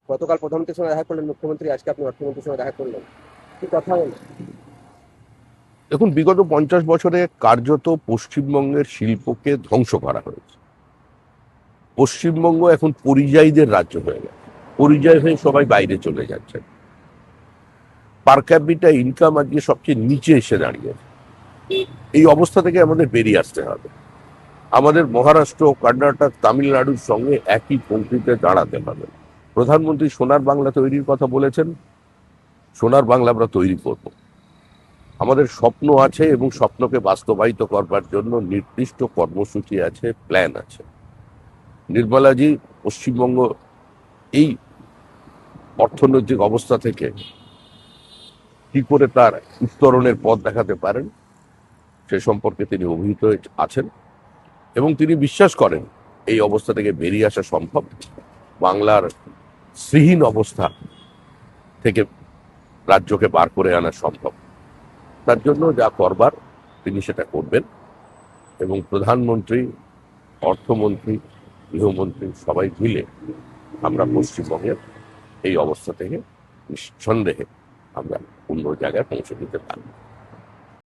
গতকাল প্রধানমন্ত্রীর সঙ্গে দেখা করলেন মুখ্যমন্ত্রী, আজকে আপনি অর্থমন্ত্রীর সঙ্গে দেখা করলেন, কি কথা হলো? দেখুন, বিগত 50 বছরে কার্যত পশ্চিমবঙ্গের শিল্পকে ধ্বংস করা হয়েছে। পশ্চিমবঙ্গ এখন পরিযায়ীদের রাজ্য হয়ে গেছে। পরিযায়ী হয়ে সবাই বাইরে চলে যাচ্ছে। পার ক্যাপিটা ইনকাম আজকে সবচেয়ে নিচে এসে দাঁড়িয়েছে। এই অবস্থা থেকে আমাদের বেরিয়ে আসতে হবে। আমাদের মহারাষ্ট্র, কর্ণাটক, তামিলনাড়ুর সঙ্গে একই পঙ্ক্তিতে দাঁড়াতে হবে। প্রধানমন্ত্রী সোনার বাংলা তৈরির কথা বলেছেন। সোনার বাংলা আমরা তৈরি করব। আমাদের স্বপ্ন আছে এবং স্বপ্নকে বাস্তবায়িত করবার জন্য নির্দিষ্ট কর্মসূচি আছে, প্ল্যান আছে। নির্মলাজি পশ্চিমবঙ্গ এই অর্থনৈতিক অবস্থা থেকে কি করে তার উত্তরণের পথ দেখাতে পারেন সে সম্পর্কে তিনি অভিহিত আছেন এবং তিনি বিশ্বাস করেন এই অবস্থা থেকে বেরিয়ে আসা সম্ভব। বাংলার শ্রীহীন অবস্থা থেকে রাজ্যকে বার করে আনা সম্ভব। তার জন্য যা করবার তিনি সেটা করবেন এবং প্রধানমন্ত্রী, অর্থমন্ত্রী, গৃহমন্ত্রী সবাই মিলে আমরা পশ্চিমবঙ্গের এই অবস্থা থেকে নিঃসন্দেহে আমরা অন্য জায়গায় পৌঁছে দিতে পারব।